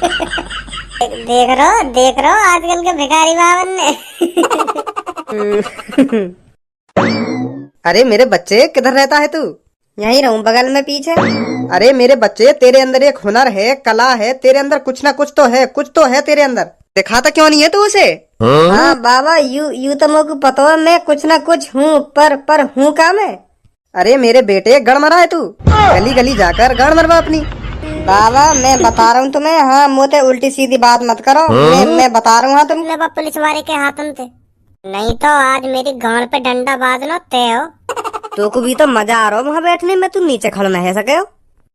देख रहो आजकल के भिखारी बाबन ने। अरे मेरे बच्चे, किधर रहता है तू? यहीं रहूं, बगल में पीछे। अरे मेरे बच्चे, तेरे अंदर एक हुनर है, कला है, तेरे अंदर कुछ ना कुछ तो है, कुछ तो है तेरे अंदर। दिखाता क्यों नहीं है तू उसे? हाँ बाबा, यू तो मुझको पता है मैं कुछ ना कुछ हूँ, पर हूँ का मैं? अरे मेरे बेटे, गड़ मरा है तू। गली गली जाकर गड़ मरवा अपनी। बाबा मैं बता रहा हूँ तुम्हें, हाँ मुझे उल्टी सीधी बात मत करो। मैं बता रहा हूँ, हाँ तुम पुलिस वाले के हाथों से, नहीं तो आज मेरी गांड पे डंडा बाज लो ते हो। तो को भी तो मजा आ रहा हो वहाँ बैठने में, तू नीचे खड़ा नहीं सके हो।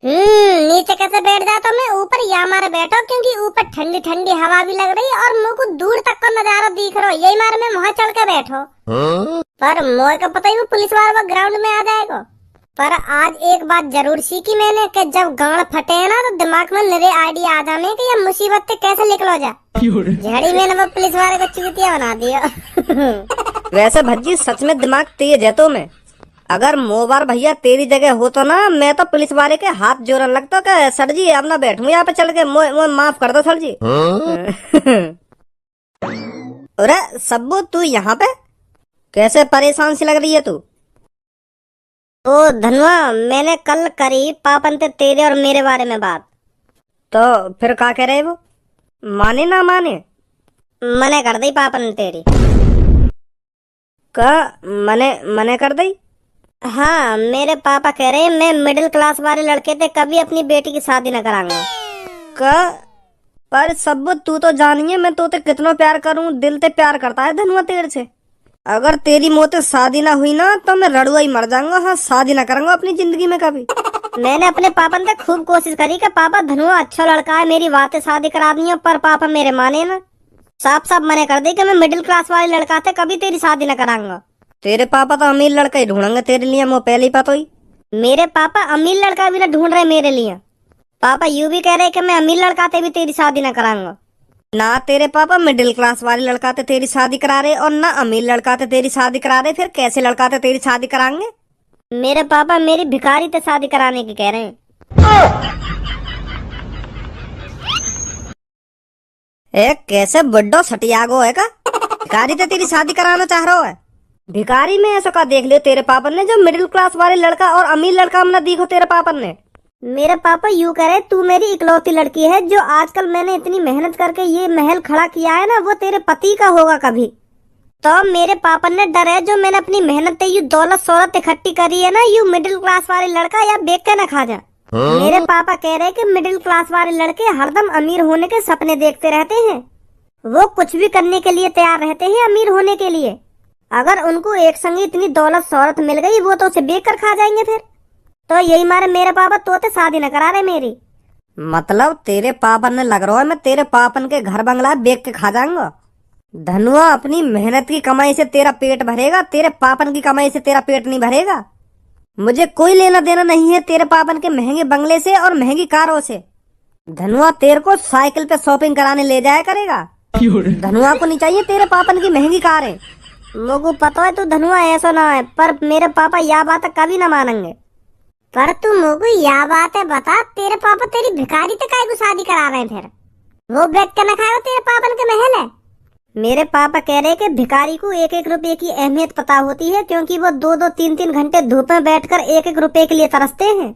नीचे कैसे बैठ जाता मैं, ऊपर या मारे बैठो, क्योंकि ऊपर ठंडी ठंडी हवा भी लग रही है और मुझको दूर तक का नजारा दिख रहा है, यही मारे में वहाँ चढ़ के बैठो। पर मोर का पता ही वो पुलिस वाला ग्राउंड में आ जाएगा। पर आज एक बात जरूर सीखी मैंने कि जब गांड फटे है ना तो दिमाग में नए आइडिया आ जाने कि ये मुसीबत से कैसे निकलो जा। झड़ी मैंने वो पुलिस वाले को चूतिया बना दिया। वैसे भज्जी सच में दिमाग तेज है तो में। अगर मोबार भैया तेरी जगह हो तो ना, मैं तो पुलिस वाले के हाथ जोड़न लगता कि सर जी अब ना बैठूं यहाँ पे चल के, मोए माफ कर दो सर जी। अरे सब्बू, तू यहाँ पे कैसे परेशान सी लग रही है तू? तो धनवा, मैंने कल करी पापन से तेरे और मेरे बारे में बात। तो फिर क्या कह रहे वो? माने ना माने? मने कर दी पापन ने तेरी। का मने कर दी? हाँ, मेरे पापा कह रहे मैं मिडिल क्लास वाले लड़के थे, कभी अपनी बेटी की शादी न कराऊंगा। का पर सब तू तो जानिए मैं तो कितना प्यार करूं, दिल से प्यार करता है धनुआ तेरे से। अगर तेरी मौत शादी ना हुई ना तो मैं रड़ुआ ही मर जाऊंगा। हाँ, शादी ना करूंगा अपनी जिंदगी में कभी। मैंने अपने पापा से खूब कोशिश करी कि पापा धनुआ अच्छा लड़का है, मेरी बातें शादी करा दी, पर पापा मेरे माने ना। साफ साफ मने कर दी कि मैं मिडिल क्लास वाले लड़का थे, कभी तेरी शादी न कराऊंगा। तेरे पापा तो अमीर लड़का ही ढूंढेंगे तेरे लिए, वो पहले ही पता ही। मेरे पापा अमीर लड़का भी ना ढूंढ रहे मेरे लिए। पापा यूं भी कह रहे कि मैं अमीर लड़का थे भी तेरी शादी न कराऊंगा। ना तेरे पापा मिडिल क्लास वाले लड़का थे तेरी शादी करा रहे, और ना अमीर लड़का थे तेरी शादी करा रहे। फिर कैसे लड़का थे तेरी शादी कराएंगे? मेरे पापा मेरी भिखारी से शादी कराने की कह रहे हैं। कैसे बड्डो सटियागो है का? भिखारी से तेरी शादी कराना चाह रहा है? भिखारी में ऐसा का देख लियो तेरे पापा ने, जो मिडिल क्लास वाले लड़का और अमीर लड़का में देखो तेरे पापा ने। मेरे पापा यूं कह रहे तू मेरी इकलौती लड़की है, जो आजकल मैंने इतनी मेहनत करके ये महल खड़ा किया है ना, वो तेरे पति का होगा कभी। तो मेरे पापा ने डर है जो मैंने अपनी मेहनत से यू दौलत शोहरत इकट्ठी करी है ना, यू मिडिल क्लास वाले लड़का या बेच के न खा जा। मेरे पापा कह रहे कि मिडिल क्लास वाले लड़के हरदम अमीर होने के सपने देखते रहते हैं, वो कुछ भी करने के लिए तैयार रहते हैं अमीर होने के लिए। अगर उनको एक संग इतनी दौलत शोहरत मिल गई, वो तो उसे बेच कर खा जाएंगे फिर। तो यही मारे मेरे पापा तो शादी न करा रहे मेरी। मतलब तेरे पापा ने लग रहा है मैं तेरे पापन के घर बंगला बेच के खा जाऊंगा। धनुआ, अपनी मेहनत की कमाई से तेरा पेट भरेगा, तेरे पापन की कमाई से तेरा पेट नहीं भरेगा। मुझे कोई लेना देना नहीं है तेरे पापन के महंगे बंगले से और महंगी कारों से। धनुआ तेरे को साइकिल पे शॉपिंग कराने ले जाया करेगा। धनुआ को नहीं चाहिए तेरे पापन की महंगी कारें। मुझको पता है तू धनुआ ऐसा ना है, पर मेरे पापा यह बात कभी ना मानेंगे। पर तू मुझको यह बात है बता, तेरे पापा तेरी भिखारी से काहे को शादी करा रहे हैं? फिर वो बेच के न खाएगा तेरे पापन के महल है। मेरे पापा कह रहे कि भिखारी को एक एक रुपए की अहमियत पता होती है, क्योंकि वो दो दो तीन तीन घंटे धूप में बैठकर एक एक रुपए के लिए तरसते हैं।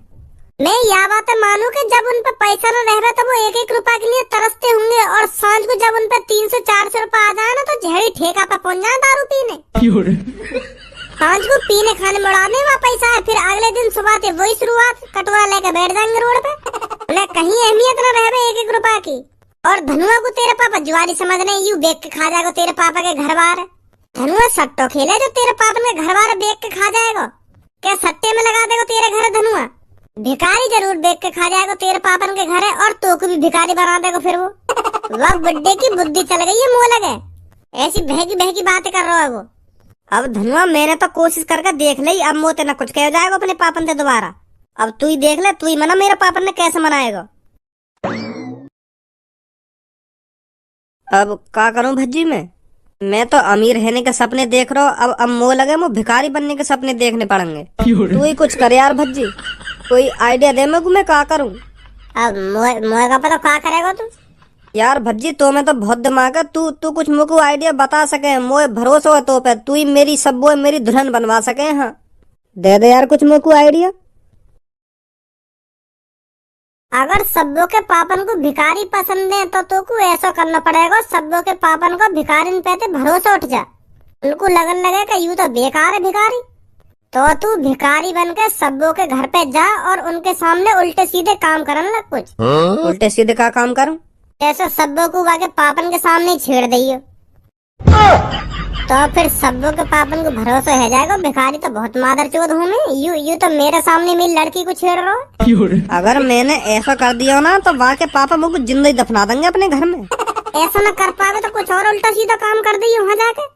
मैं यह बात मानू कि जब उन पर पैसा न रह रहा तो वो एक एक रुपए के लिए तरसते होंगे, और सांझ को जब उन पर 300-400 रुपए आ जाए ना तो झड़ी ठेका पर पहुंच जाए दारू पीने। सांझ को पीने खाने मुड़ाने वहाँ पैसा है, फिर अगले दिन सुबह से वही शुरुआत, कटोरा लेकर बैठ जाएंगे रोड पे। उन्हें कहीं अहमियत न रह रही एक एक रुपए की। और धनुआ को तेरे पापा जुआरी समझ रहे, यू बेच के खा जाएगा तेरे पापा के घर बार। धनुआ सट्टो खेले जो तेरे पापा के घर बार बेच के खा जाएगा। क्या सट्टे में लगा देगा तेरे घर धनुआ? भिखारी जरूर बेच के खा जाएगा तेरे पापन के घर है, और तो को भी भिखारी बना देगा फिर वो। वह बुड्ढे की बुद्धि चल गई है, मुँह लगे ऐसी बहकी बहकी बातें कर रहा है वो। अब धनुआ मैंने तो कोशिश करके देख ली, अब मोते न कुछ कह जाएगा अपने पापन से दोबारा। अब तू ही देख ले, तू ही मना मेरे पापन ने कैसे मनाएगा। अब क्या करूं भज्जी मैं तो अमीर रहने के सपने देख रहा हूँ, अब मोह लगे मुझे भिखारी बनने के सपने देखने पड़ेंगे। तू ही कुछ कर यार भज्जी, कोई आइडिया दे मैं क्या करूं। अब मोह का पता क्या करेगा तू? यार भज्जी तो में तो बहुत दिमाग है, तू तू कुछ मुझको आइडिया बता सके, मोए भरोसा है तो पे तू ही मेरी सब्बो मेरी दुल्हन बनवा सके। हाँ दे दे यार कुछ मुझको आइडिया। अगर सब्बों के पापन को भिखारी पसंद है तो को ऐसा करना पड़ेगा, सब्बों के पापन को भिखारी पे ते भरोसा उठ जा, उनको लगन लगे कि यूं तो बेकार है भिखारी, तो तू भिखारी बन के सब्बों के घर पे जा और उनके सामने उल्टे सीधे काम करने लग कुछ। उल्टे सीधे का काम करूं? ऐसा सब्बों को वाके पापन के सामने ही छेड़ दियो, तो फिर सब्बों के पापन को भरोसा है जाएगा भिखारी तो बहुत मादर चोद हूँ मैं, यू तो मेरे सामने मेरी लड़की को छेड़ रहा है। अगर मैंने ऐसा कर दिया ना तो वहाँ के पापा मुझको जिंदा ही दफना देंगे अपने घर में। ऐसा न कर पावे तो कुछ और उल्टा सीधा काम कर दी वहाँ जाके।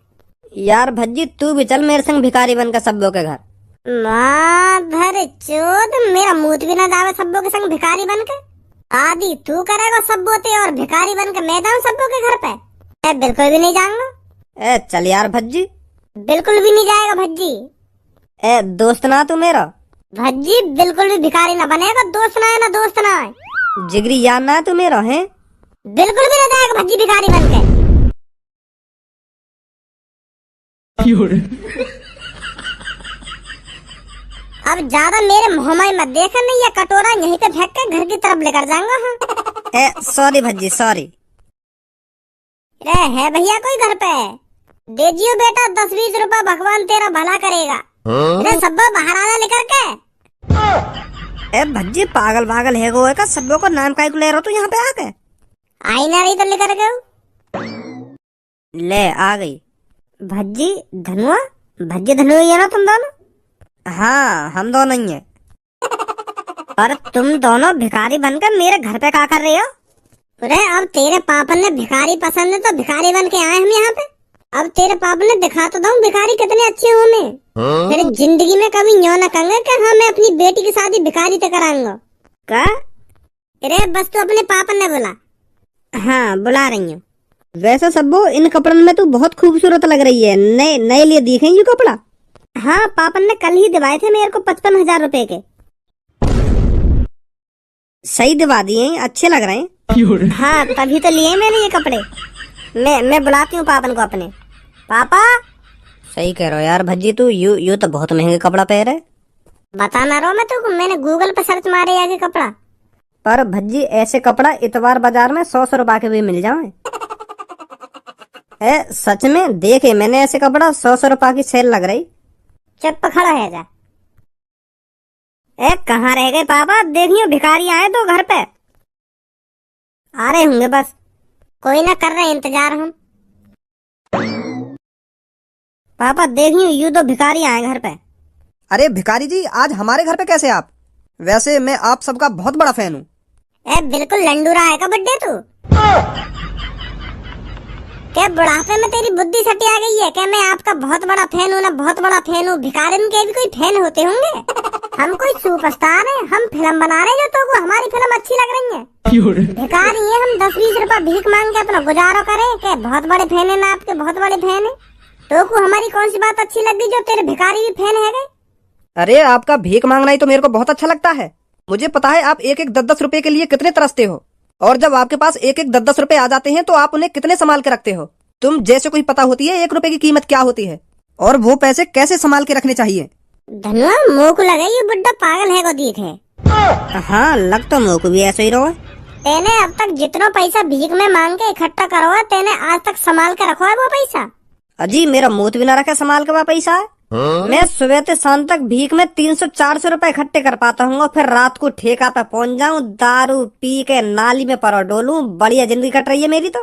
यार भज्जी तू भी चल मेरे संग भिखारी बनकर सब्बों के घर। माधर चोद, मेरा मूत भी न जावे सब्बों के संग भिखारी बन के। आदि तू करेगा सब्बों ते और भिखारी बन के मैं जाऊँ सब्बों के घर पे? बिल्कुल भी नहीं जाऊंगा। ए चल यार भज्जी। बिल्कुल भी नहीं जाएगा भज्जी। ए दोस्त ना तू मेरा। भज्जी बिल्कुल भी भिखारी ना बनेगा, दोस्त ना है ना दोस्त ना है, जिगरी यार ना तू मेरा है। बिल्कुल भी ना जाएगा भज्जी भिखारी बन के। अब ज्यादा मेरे मुंह में मत देखा, नहीं ये कटोरा यहीं पे फेंक के घर की तरफ लेकर जाऊंगा। हाँ ए सॉरी भज्जी सॉरी। रे है भैया कोई घर पे? दे जियो बेटा 10-20 रुपए, भगवान तेरा भला करेगा। रे सब्बो बाहर आना लेकर के। ए भज्जी पागल पागल है गो का, सब्बों को नाम काय को ले रहा तू यहाँ पे आके? आई ना रही तो लेकर गए ले आ गई। भज्जी धनुआ, भज्जी धनुआ ये ना तुम दोनों? हाँ हम दोनों ही है। पर तुम दोनों भिखारी बनकर मेरे घर पे क्या कर रहे हो? अरे अब तेरे पापा ने भिखारी पसंद है तो भिखारी बन के आए हम यहाँ पे। अब तेरे पापा ने दिखा तो दूं भिखारी कितने अच्छे हो मैं। फिर जिंदगी में कभी न्यों न कहूंगा कि हाँ मैं अपनी बेटी की शादी भिखारी से कराऊंगा। क्या? अरे बस तू अपने पापा ने बुला। हाँ बुला रही हूँ। वैसे सब्बो इन कपड़ों में तू बहुत खूबसूरत लग रही है, नए नए लिए दिखे ये कपड़ा? हाँ पापा ने कल ही दिवाए थे मेरे को 55,000 रुपए के। सही दिवा दिए, अच्छे लग रहे हैं। हाँ तभी तो लिए मैंने ये कपड़े। मैं बुलाती हूँ पापन को अपने। पापा। सही कह रहे हो यार भज्जी, तू यू तो बहुत महंगे कपड़ा पहन है। बता ना रहा मैं तुमको, मैंने गूगल पे सर्च मारे आगे कपड़ा। पर भज्जी ऐसे कपड़ा इतवार बाजार में 100 रुपए के भी मिल जाए। ए सच में देखे मैंने ऐसे कपड़ा 100 रुपए की सेल लग रही। चुप खड़ा है जा। ए कहाँ रह गए पापा? देखियो भिखारी आए तो घर पे आ रहे होंगे, बस कोई ना कर रहे इंतजार हम। पापा देखियो यू तो भिखारी आए घर पे। अरे भिखारी जी आज हमारे घर पे कैसे आप? वैसे मैं आप सबका बहुत बड़ा फैन हूँ। ए बिल्कुल लंडूरा है का बड्डे तू? क्या बुढ़ापे में तेरी बुद्धि सटी आ गई है? क्या मैं आपका बहुत बड़ा फैन हूँ ना, बहुत बड़ा फैन हूँ। भिखारी के भी कोई फैन होते होंगे? हम कोई सुपरस्टार हैं, हम फिल्म बना रहे हैं जो तो हमारी फिल्म अच्छी लग रही है। भिखारी है हम, 10-20 रुपए भीख मांग के अपना गुजारा करें। क्या बहुत बड़े फैन है ना आपके, बहुत बड़े फैन है। तो को हमारी कौन सी बात अच्छी लग गई जो तेरे भिखारी भी फैन है गए? अरे आपका भीख मांगना ही तो मेरे को बहुत अच्छा लगता है। मुझे पता है आप एक 10-10 रुपए के लिए कितने तरसते हो, और जब आपके पास एक 10-10 रुपए आ जाते हैं तो आप उन्हें कितने संभाल के रखते हो। तुम जैसे कोई पता होती है 1 रुपए की कीमत क्या होती है और वो पैसे कैसे संभाल के रखने चाहिए। धनुआ मुँह को लगे ये बुड्ढा पागल है को दीख है। हाँ लग तो मुँह को भी ऐसे ही रहो। तेने अब तक जितना पैसा भीख में मांग के इकट्ठा करो है, तेने आज तक संभाल के रखो है वो पैसा? अजी मेरा मुँह भी ना रखा संभाल के वो पैसा है। मैं सुबह से शाम तक भीख में 300-400 रुपए इकट्ठे कर पाता हूँ, फिर रात को ठेका पे पहुँच जाऊँ, दारू पी के नाली में परो डोलूं। बढ़िया जिंदगी कट रही है मेरी तो।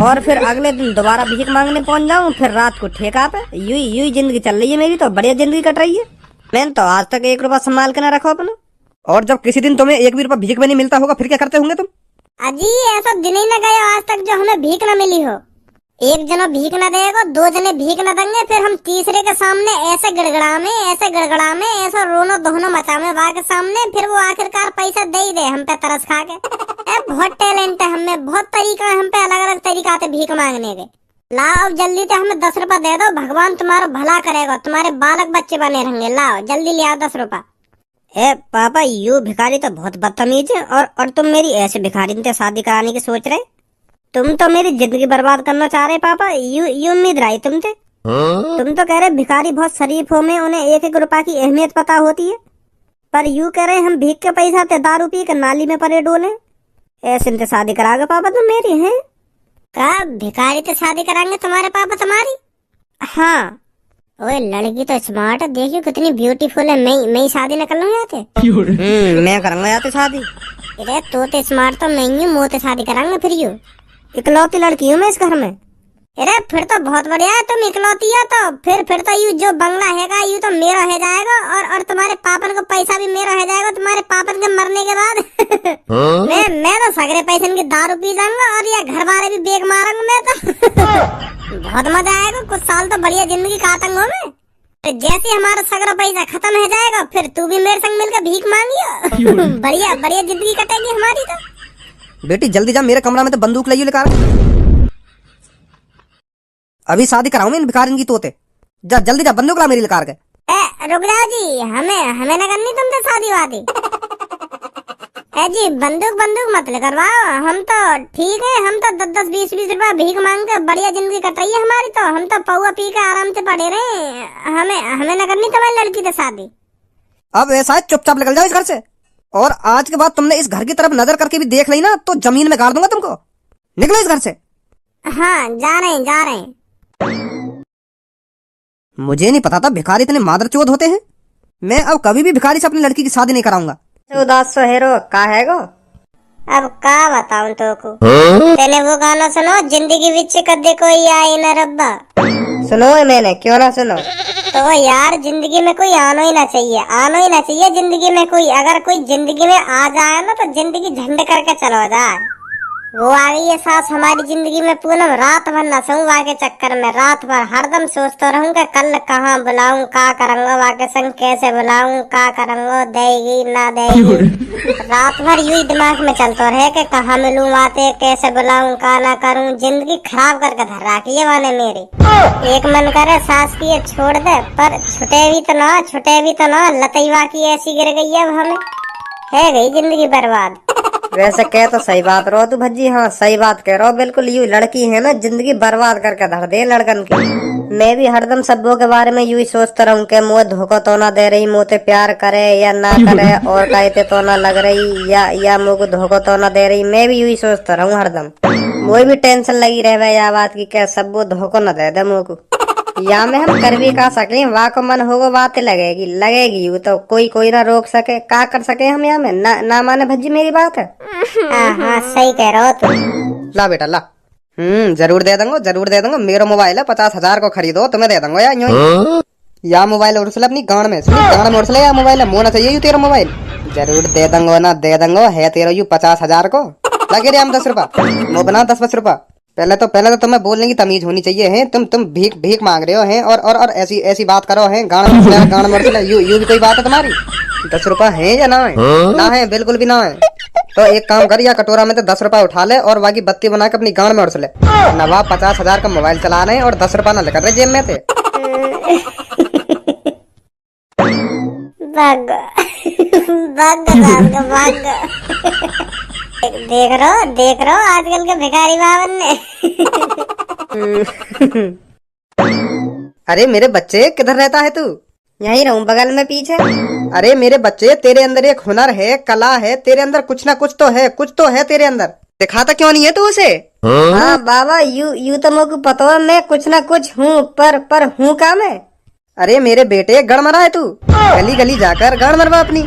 और फिर अगले दिन दोबारा भीख मांगने पहुँच जाऊँ, फिर रात को ठेका पे। यू जिंदगी चल रही है मेरी तो, बढ़िया जिंदगी कट रही है। मैंने तो आज तक 1 रुपया संभाल के न रखो अपना। और जब किसी दिन तुम्हें 1 भी रुपया भीख में नहीं मिलता होगा फिर क्या करते होंगे तुम? अजी ऐसा दिन ही न गया आज तक जो हमें भीख न मिली हो। एक जना भीख न देगा, 2 जने भीख न देंगे, फिर हम तीसरे के सामने ऐसे गड़गड़ा में ऐसा रोनो दोनों मचावे के सामने, फिर वो आखिरकार पैसा दे ही दे हम पे तरस खा के। बहुत टैलेंट है हमें, बहुत तरीका है हम पे, अलग अलग तरीका से भीख मांगने के। लाओ जल्दी से हमें 10 रुपया दे दो, भगवान तुम्हारा भला करेगा, तुम्हारे बालक बच्चे बने रहेंगे। लाओ जल्दी ले आओ 10 रुपया। ए पापा यू भिखारी तो बहुत बदतमीज है, और तुम मेरी ऐसे भिखारी से शादी कराने की सोच रहे? तुम तो मेरी जिंदगी बर्बाद करना चाह रहे पापा। यू उम्मीद रही तुमसे। तुम तो कह रहे भिखारी बहुत शरीफ हो में उन्हें एक एक रुपया की अहमियत पता होती है, पर यू कह रहे हम भीख के पैसा ते दारू पी के नाली में पड़े डोले। ऐसे इनसे शादी कराओगे पापा तुम मेरी हैं? का भिखारी से शादी कराएंगे तुम्हारे पापा तुम्हारी? हाँ। ओए लड़की तो स्मार्ट है, देखियो कितनी ब्यूटीफुल है। मैं शादी न कर लूँ याते। मैं करूंगा याते शादी। अरे तो स्मार्ट तो नहीं हूँ, मोते शादी कराएंगे फिर यू। इकलौती लड़की हूँ मैं इस घर में। अरे फिर तो बहुत बढ़िया है, तुम इकलौती हो तो फिर तो यू जो बंगला हैगा यू तो मेरा है जाएगा, और तुम्हारे पापन को पैसा भी मेरा है जाएगा तुम्हारे पापन के मरने के बाद। मैं तो सगरे पैसे की दारू पी जाऊंगा और ये घर वाले भी बेग मारूंगा मैं तो। बहुत मजा आएगा, कुछ साल तो बढ़िया जिंदगी काटूंगा मैं। जैसे हमारा सगरा पैसा खत्म हो जाएगा फिर तू भी मेरे संग मिलकर भीख मांगियो। बढ़िया बढ़िया जिंदगी कटेगी हमारी तो। बेटी जल्दी जा, मेरे कमरा में तो बंदूक लाइयो लेकर। अभी शादी कराऊं मैं इन भिखारिन की तोते। जा जल्दी जा, बंदूक ला मेरी लेकर के। रुक जाओ जी, हमें न करनी तुमसे शादी वादी। जी बंदूक मत करवाओ, हम तो ठीक है, हम तो 10-10 20-20 रुपया भीख मांग के बढ़िया जिंदगी कटाई है हमारी तो। हम तो पौआ पी के आराम से पड़े रहे। हमें न करनी तुम्हारी लड़की से शादी। अब ऐसा है, चुपचाप निकल जाओ इस घर से, और आज के बाद तुमने इस घर की तरफ नजर करके भी देख ली ना तो जमीन में गाड़ दूंगा तुमको। निकलो इस घर से। हाँ जा रहे हैं। मुझे नहीं पता था भिखारी इतने मादरचोद होते हैं। मैं अब कभी भी भिखारी से अपनी लड़की की शादी नहीं कराऊंगा। उदास सो हेरो का है गो? अब का बताऊं तो को। तेने वो गाना सुनो, जिंदगी विच कदे कोई आए न रब्बा। सुनो है मैंने, क्यों ना सुनो। तो यार जिंदगी में कोई आना ही ना चाहिए जिंदगी में कोई। अगर कोई जिंदगी में आ जाए ना तो जिंदगी झंड करके चलो जाए। वो आ गई है सास हमारी जिंदगी में, पूनम रात भर न सोऊं वाके चक्कर में। रात भर हरदम सोचता रहूंगा कल कहाँ बुलाऊं, का करूंगा वाके संग, कैसे बुलाऊं, का करूंगा, देगी ना देगी। रात भर यू ही दिमाग में चलता रहे कि कहाँ मिलूं वाते, कैसे बुलाऊं, का ना करूं। जिंदगी खराब करके धर रखी है वाने मेरी। एक मन करे सास की छोड़ दे, पर छुटे भी तो ना लतईवा की ऐसी गिर गई है अब हमें, है गई जिंदगी बर्बाद। वैसे कह तो सही बात रहो तू भज्जी। हाँ सही बात कह रहो बिल्कुल। यू लड़की है ना जिंदगी बर्बाद करके धर दे लड़कन की। मैं भी हरदम सबों के बारे में यू ही सोचता रहूं कि मुझे धोखा तो ना दे रही, मुझे प्यार करे या ना करे, और कहते तो ना लग रही, या मुझे धोखा तो ना दे रही। मैं भी यू ही सोचता रहूं हरदम। मुझे भी टेंशन लगी रहे या बात की क्या सब वो धोखा न दे दे मुझको। या में हम कर भी का सके, वहाँ को मन होगा बात लगेगी वो तो कोई ना रोक सके, का कर सके हम यहाँ में ना माने भज्जी मेरी बात है। हाँ सही कह रहे हो तुम। ला बेटा ला। जरूर दे दूंगा। मेरा मोबाइल है 50,000 को खरीदो, तुम्हें दे दूंगा या मोबाइल उड़सले अपनी गांड में उड़सले या मोबाइल है, मोना चाहिए यू तेरा मोबाइल। जरूर दे दूंगा है तेरा यू 50,000 को। लगे रे हम 10 रुपया, वो बना 10-10 रुपया। पहले तो तुम्हें बोलने की तमीज होनी चाहिए है। तुम भीख मांग रहे हो हैं और ऐसी बात करो हैं। गांड मरसले यू भी कोई बात है तुम्हारी? 10 रुपया है या ना है? ना है, बिल्कुल भी ना है। तो एक काम कर, या कटोरा में तो 10 रुपया उठा ले और बाकी बत्ती बना के अपनी गांड में उड़स ले। नवाब 50,000 का मोबाइल चला रहे हैं और 10 रुपया ना लेकर रहे जेब में थे। देख रहो आजकल के भिखारी बाबन ने। अरे मेरे बच्चे किधर रहता है तू? यहीं रहूं बगल में पीछे। अरे मेरे बच्चे, तेरे अंदर एक हुनर है, कला है, तेरे अंदर कुछ ना कुछ तो है तेरे अंदर। दिखाता क्यों नहीं है तू उसे? हाँ बाबा यू तो मुझको पता है मैं कुछ ना कुछ हूँ, पर हूँ का मैं? अरे मेरे बेटे गड़मरा है तू, गली जाकर गड़ मरवा अपनी।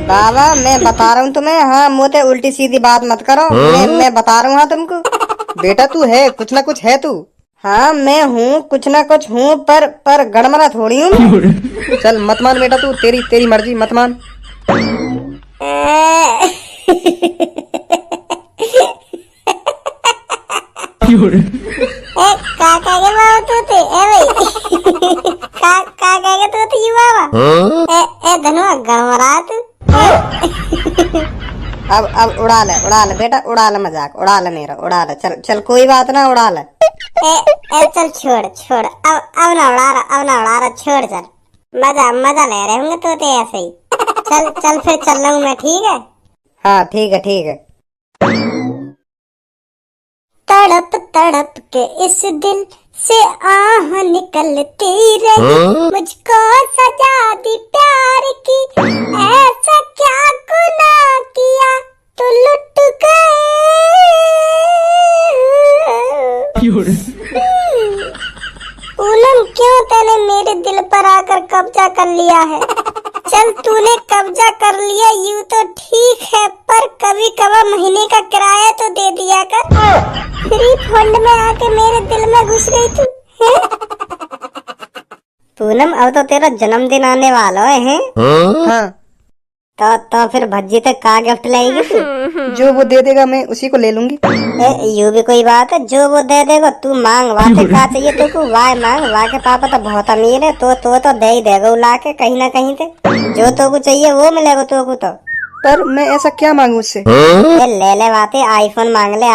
बाबा मैं बता रहा हूँ तुम्हें। हाँ मुझे उल्टी सीधी बात मत करो। मैं बता रहा हूँ हाँ तुमको। बेटा तू है, कुछ ना कुछ है तू। हाँ मैं हूँ, कुछ ना कुछ हूँ, पर गड़मरा थोड़ी हूँ। चल मत मान बेटा तू, तेरी मर्जी, मत मान। अब उड़ा ले बेटा, उड़ा ले मजाक, उड़ा ले मेरा, उड़ा ले। चल कोई बात ना, उड़ा ले। चल छोड़ अब ना उड़ा रहा, छोड़। चल मजा ले रहे होंगे तो ऐसे ही। चल फिर चल रहा हूँ मैं, ठीक है? हाँ ठीक है। तो तड़प तड़प के इस दिल से आह निकलती रही, मुझको सजा दी प्यार की, ऐसा क्या गुनाह किया तो लुट गए। पूनम, क्यों तूने मेरे दिल पर आकर कब्जा कर लिया है? चल, तूने कब्जा कर लिया यूं तो ठीक है, पर कभी कभार महीने का किराया तो दे दिया कर। फ्री फंड में आके मेरे दिल में घुस गई तू, हैं? पूनम, अब तो तेरा जन्मदिन आने वाला है। हाँ, तो फिर भज्जी तक का गिफ्ट लाएगी तू? जो वो दे देगा मैं उसी को ले लूंगी। यू भी कोई बात है, जो वो दे देगा तू मांग, वाते का चाहिए तो तू वाह मांग। वाह के पापा तो बहुत अमीर है, तो दे ही देगा ला के कहीं ना कहीं से। जो तो को चाहिए वो मिलेगा तो को। तो पर मैं ऐसा क्या मांगू उससे? ले ले बाते, आईफोन मांग ले।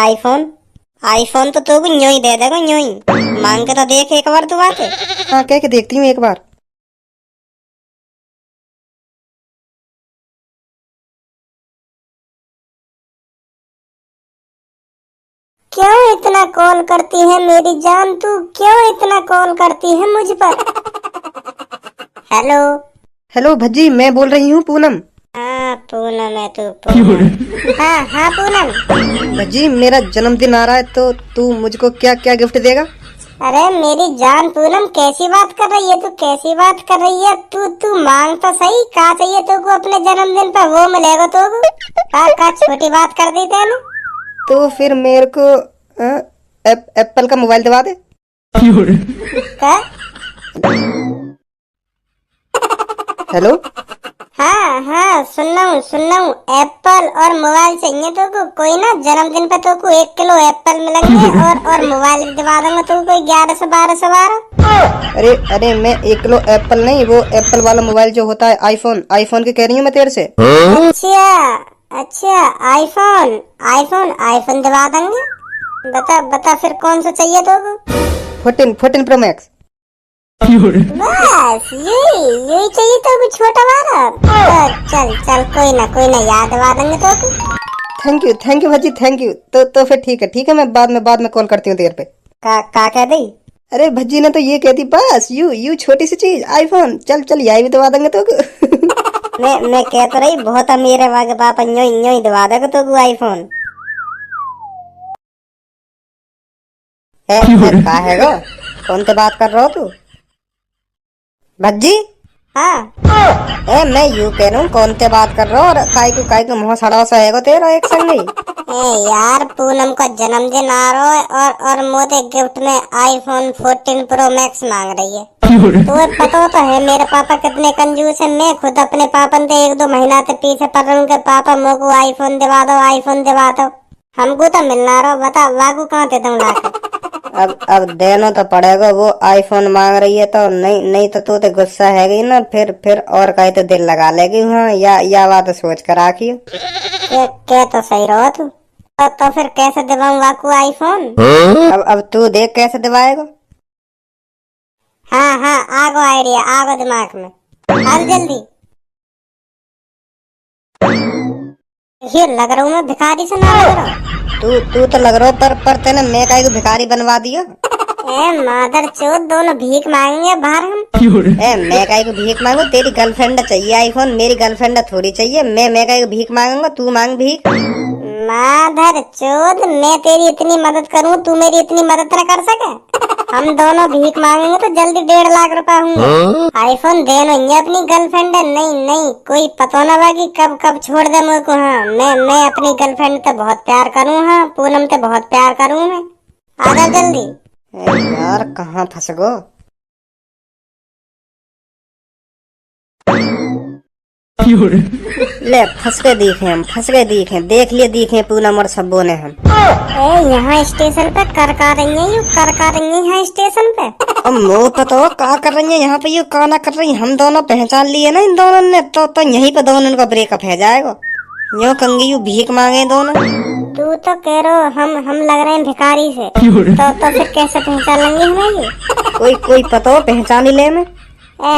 आईफोन तो तू यूं ही दे देगा, यूं ही मांग के तो देख एक बार तू बाते। हाँ, कह के देखती हूँ एक बार। क्यों इतना कॉल करती है मेरी जान, तू क्यों इतना कॉल करती है मुझ पर? हेलो हेलो भज्जी, मैं बोल रही हूँ पूनम। हाँ पूनम है तू, पूनम। हाँ पूनम। भज्जी, मेरा जन्मदिन आ रहा है तो तू मुझको क्या क्या गिफ्ट देगा? अरे मेरी जान पूनम, कैसी बात कर रही है तू? कैसी बात कर रही है तू? मांग तो सही, का चाहिए तो को अपने जन्मदिन पर वो मिलेगा तो का छोटी बात कर दी तेने। तो फिर मेरे को एप्पल का मोबाइल दिवा दे। क्या? हेलो, हाँ सुन रहा हूँ। एप्पल और मोबाइल चाहिए तो को? कोई ना, जन्मदिन पे तो को 1 किलो एप्पल मिलेंगे और मोबाइल भी दिवा दूंगा तो कोई 1112। अरे मैं 1 किलो एप्पल नहीं, वो एप्पल वाला मोबाइल जो होता है आईफोन के कह रही हूँ मैं तेरे से। अच्छा आईफोन दिवा देंगे। बता फिर कौन सा चाहिए तो को? 14 प्रो मैक्स। बस यही चाहिए तो भी छोटा वाला। तो चल कोई ना याद दिवा देंगे तो को। Thank you Bhajji, thank you. तो फिर ठीक है, मैं बाद में कॉल करती हूँ देर पे। का कह दी? अरे भज्जी ने तो ये कहती, बस यू छोटी सी चीज आईफोन, चल यही भी दवा देंगे तो मैं कह तो रही बहुत अमीर है वाके पापा, यूं ही दवा देगा तो आईफोन। का है गो? कौन से बात कर रहा हो तू भज्जी? हाँ मैं यूं कह रहा हूँ, कौन से बात कर रहा हो? और काय को मुँह सड़ा सा है गो तेरा एक संग ही। यार पूनम का जन्मदिन आ रहा है और मोदे गिफ्ट में आईफोन 14 प्रो मैक्स मांग रही है। तो पता तो है मेरे पापा कितने कंजूस है। मैं खुद अपने पापा से 1-2 महीना से पीछे पड़ रहा हूँ कि पापा मोको आईफोन दिवा दो। हमको तो मिलना रहा, बता वाकू कहाँ दे दूँ लाके? अब देना तो पड़ेगा। वो आईफोन मांग रही है तो नहीं तो तू तो गुस्सा है गई ना, फिर और कहीं तो दिल लगा लेगी। हाँ, या बात सोच कर आखियो। क्या तो सही रहो तू। तो फिर कैसे दिवाऊं वाकू आईफोन? अब तू देख कैसे दिवाएगा। हाँ आगो आइडिया, आगो दिमाग में, हाल जल्दी। ये लग रहा हूँ मैं भिखारी से, ना लग रहा? तू तो लग रहा हो, पर तेने मैं काहे को भिखारी बनवा दिया? मादर चोद, दोनों भीख मांगेंगे बाहर हम। मैं काहे को भीख मांगू? तेरी गर्लफ्रेंड चाहिए आईफोन, मेरी गर्लफ्रेंड थोड़ी चाहिए। मैं काहे को भीख मांगूंगा? तू मांग भीख। मादर चोद, मैं तेरी इतनी मदद करूँ, तू मेरी इतनी मदद न कर सके? हम दोनों भीख मांगेंगे तो जल्दी 1.5 लाख रुपए होंगे। आईफोन देना ये अपनी गर्लफ्रेंड है। नहीं कोई पता ना लगा कि कब छोड़ दे मुझको। हाँ, मैं अपनी गर्लफ्रेंड से बहुत प्यार करूँ। हाँ, पूनम से बहुत प्यार करूँ मैं। आजा जल्दी। यार कहाँ फंस गो? ले फंस गए देख लिए पूनम और सब्बो ने हम। यहाँ स्टेशन पे कर रही है यहाँ स्टेशन पे। अब मुँह पे तो का कर रही है, यहाँ पे यू का ना कर रही। हम दोनों पहचान लिए ना इन दोनों ने, तो यहीं पे दोनों का ब्रेकअप है जाएगा। यूँ कंगी यू भीख मांगे दोनों। तू तो कह रहे हो हम लग रहे हैं भिखारी से, तो फिर कैसे पहचान लेंगे हमें ये? कोई पता हो पहचान ही ले में।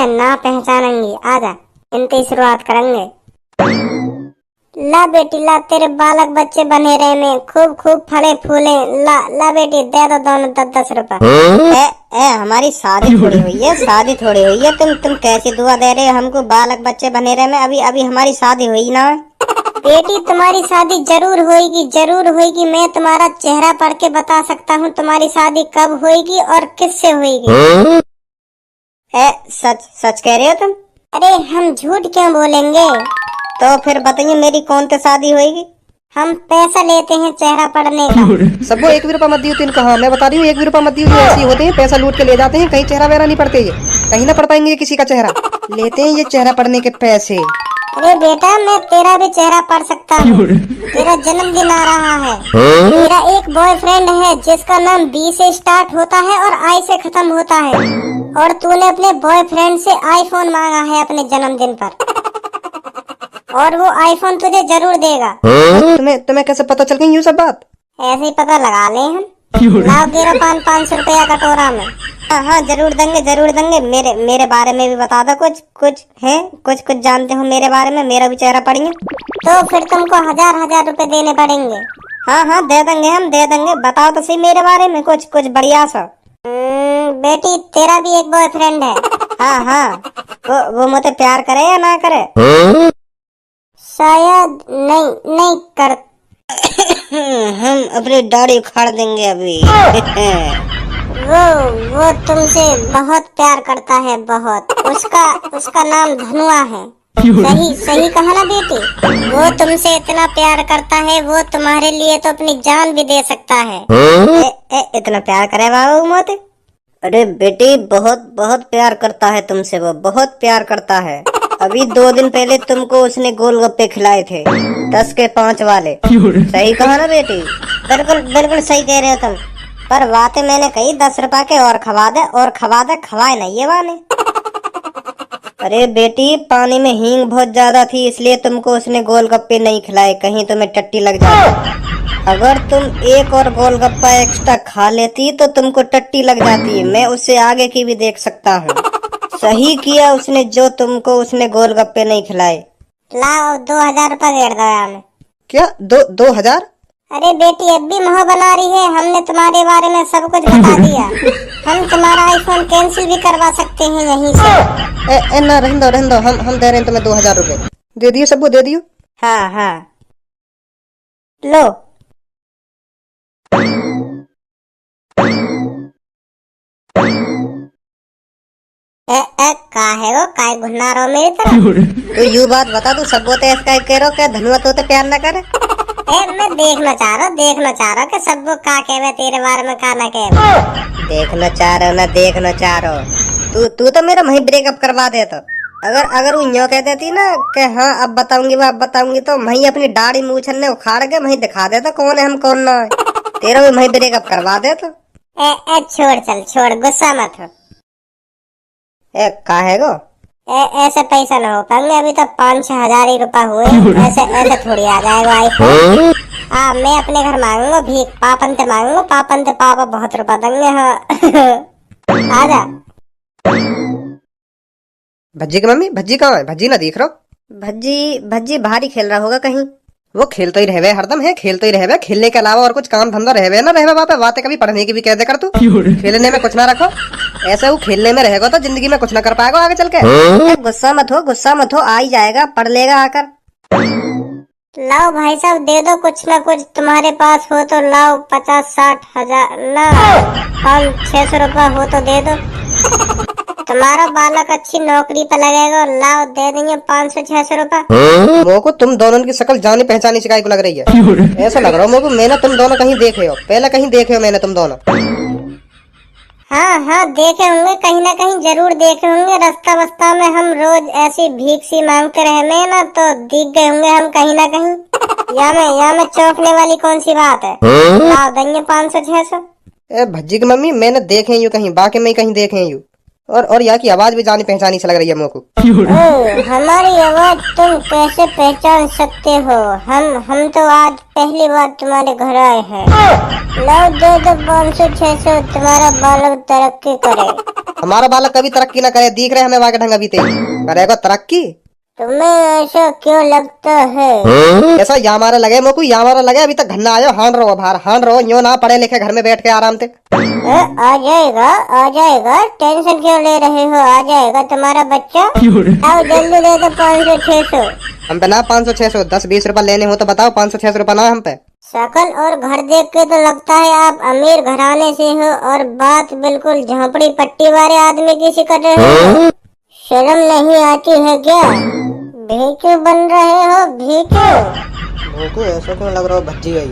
ना पहचानेंगे, आजा इनसे शुरुआत करेंगे। ला बेटी ला, तेरे बालक बच्चे बने रहे में, खूब खूब फले फूले। ला ला बेटी, दे दो दोनों 10-10 रुपए। हमारी शादी थोड़ी हुई है, शादी थोड़ी हुई है। तुम कैसी दुआ दे रहे हो हमको बालक बच्चे बने रहे में? अभी अभी हमारी शादी हुई ना। बेटी तुम्हारी शादी जरूर होगी, जरूर होगी। मैं तुम्हारा चेहरा पढ़ के बता सकता हूँ तुम्हारी शादी कब होगी और किससे होगी। सच सच कह रहे हो तुम? अरे हम झूठ क्यों बोलेंगे। तो फिर बताइए मेरी कौन सी शादी होगी? हम पैसा लेते हैं चेहरा पढ़ने का। सबको 1 भी रुपया मत दियो। तीन कहा मैं बता रही हूँ, 1 भी रुपया मत दियो। ये ऐसे होते हैं, पैसा लूट के ले जाते हैं। कहीं चेहरा वेहरा नहीं पढ़ते, ये कहीं ना पढ़ पाएंगे किसी का चेहरा। लेते हैं ये चेहरा पढ़ने के पैसे। अरे बेटा, मैं तेरा भी चेहरा पढ़ सकता हूँ। तेरा जन्मदिन आ रहा है। मेरा एक बॉयफ्रेंड है जिसका नाम बी से स्टार्ट होता है और आई से खत्म होता है, और तूने अपने बॉयफ्रेंड से आईफोन मांगा है अपने जन्मदिन पर, और वो आईफोन तुझे जरूर देगा। तुम्हें कैसे पता चल गई यूँ सब बात? ऐसे ही पता लगा ले हम। लाओ तेरा 500 रुपया कटोरा में। हाँ जरूर देंगे, जरूर देंगे। मेरे बारे में भी बता दो कुछ है, कुछ जानते हो मेरे बारे में? मेरा भी चेहरा पढ़िए। तो फिर तुमको 1000 रुपए देने पड़ेंगे। हाँ दे देंगे, हम दे देंगे। बताओ तो सही मेरे बारे में कुछ बढ़िया सा। बेटी, तेरा भी एक बॉयफ्रेंड है। हाँ वो मुझे प्यार करे या ना करे? शायद नहीं कर। हम अपनी दाढ़ी उखाड़ देंगे अभी। वो तुमसे बहुत प्यार करता है, बहुत। उसका नाम धनुआ है। सही कहा ना बेटी? वो तुमसे इतना प्यार करता है, वो तुम्हारे लिए तो अपनी जान भी दे सकता है। इतना प्यार करे बाबू मोते? अरे बेटी, बहुत प्यार करता है तुमसे, वो बहुत प्यार करता है। अभी 2 दिन पहले तुमको उसने गोलगप्पे खिलाए थे, 10 के 5 वाले। सही कहा ना बेटी? बिल्कुल सही कह रहे हो तुम। पर बातें मैंने कही 10 रुपए के और खवा दे, खवाए नहीं ये वाले। अरे बेटी, पानी में हींग बहुत ज्यादा थी, इसलिए तुमको उसने गोलगप्पे नहीं खिलाए, कहीं तुम्हें टट्टी लग जाती। अगर तुम एक और गोलगप्पा एक्स्ट्रा खा लेती तो तुमको टट्टी लग जाती। मैं उससे आगे की भी देख सकता हूँ। सही किया उसने जो तुमको उसने गोलगप्पे नहीं खिलाए। लाओ 2000 रुपए दे दो हमें। क्या 2,000? अरे बेटी, अब भी मोह बना रही है। हमने तुम्हारे बारे में सब कुछ बता दिया। हम तुम्हारा आईफोन कैंसिल भी करवा सकते हैं यहीं से। ना रहने दो, हम दे रहे हैं तुम्हें 2000 रुपए। दे दियो सबको, दे दियो। हाँ लो। का है वो? काय घुना रहो मेरी तरफ? तो यू बात बता, तू सब बोते इसका कह रहा क्या धनुआ तो प्यार ना करे? मैं देखना चाह रहा कि सबको का कहवे तेरे बारे में, का ना कहवे। देखना चाह रहा तू तो मेरा वहीं ब्रेकअप करवा दे। तो अगर वो यूँ कह देती ना कि हाँ अब बताऊंगी तो वहीं अपनी दाढ़ी मूछन ने उखाड़ के वहीं दिखा देता कौन है हम कौन ना है। तेरा भी वहीं ब्रेकअप करवा दे। तो छोड़, गुस्सा मत हो। का है गो? ऐसे पैसा ना हो पाएंगे, अभी तो 5-6 हजार ही रुपया हुए। ऐसे थोड़ी आ जाएगा आईफोन। मैं अपने घर मांगूंगा भीख, पापन से मांगूंगा। पापा बहुत रुपया देंगे। हाँ आजा। भज्जी की मम्मी, भज्जी कहाँ है? भज्जी ना दिख रहा। भज्जी भारी खेल रहा होगा कहीं। वो खेलते ही रहवे, हरदम है खेलते ही रहवे। खेलने के अलावा और कुछ काम धंधा रहवे ना रहवे। वहाँ पे बातें कभी पढ़ने की भी कह दे कर तू। खेलने में कुछ ना रखो। ऐसे वो खेलने में रहेगा तो जिंदगी में कुछ ना कर पाएगा आगे चल के। गुस्सा मत हो, आ ही जाएगा, पढ़ लेगा आकर। लाओ भाई साहब, दे दो कुछ ना कुछ, तुम्हारे पास हो तो लाओ। 50-60 हजार ना, 500-600 रुपया हो तो दे दो। तुम्हारा बालक अच्छी नौकरी पे लगेगा, लाओ दे देंगे 500-600 रुपया। मोको को तुम दोनों की शक्ल जानी पहचानी शिकायत को लग रही है। ऐसा लग रहा है मोको मैंने तुम दोनों कहीं देखे हो, पहले कहीं देखे हो मैंने तुम दोनों। हाँ देखे होंगे, कहीं ना कहीं जरूर देखे होंगे। रास्ता में हम रोज ऐसी भीख सी मांगते रहे ना, तो दिख गए होंगे हम कहीं ना कहीं। या में चौंकने वाली कौन सी बात है? लाओ देंगे 500-600। भज्जी की मम्मी, मैंने देखे यू कहीं, बाकी में कहीं देखे यू। और यहाँ की आवाज भी जानी पहचानी से लग रही है मोको। हमारी आवाज तुम कैसे पहचान सकते हो? हम तो आज पहली बार तुम्हारे घर आए हैं। लाओ दे दो 500-600, तुम्हारा बालक तरक्की करे। हमारा बालक कभी तरक्की ना करे, दिख रहे हमें वाके ढंग अभी करेगा तरक्की। तुम्हें ऐसा क्यों लगता है? ऐसा या हमारा लगे मोकू, या हमारा लगे अभी तक घर ना आयो, हान रहो बाहर, हान रहो, यो ना पढ़े लिखे घर में बैठ के आराम से। आ जाएगा, टेंशन क्यों ले रहे हो? आ जाएगा तुम्हारा बच्चा। आओ जल्दी दे दो 500-600। हम पे ना 500-600, 10-20 रुपए लेने हो तो बताओ, 500-600 रुपए ना हम पे। शकल और घर देख के तो लगता है आप अमीर घराने से हो, और बात बिल्कुल झोंपड़ी पट्टी वाले आदमी की सी कर रहे हो। शर्म नहीं आती है क्या? भीचू बन रहे हो, भीचू। मोकू ऐसा क्यों लग रहा हो भज्जी गई?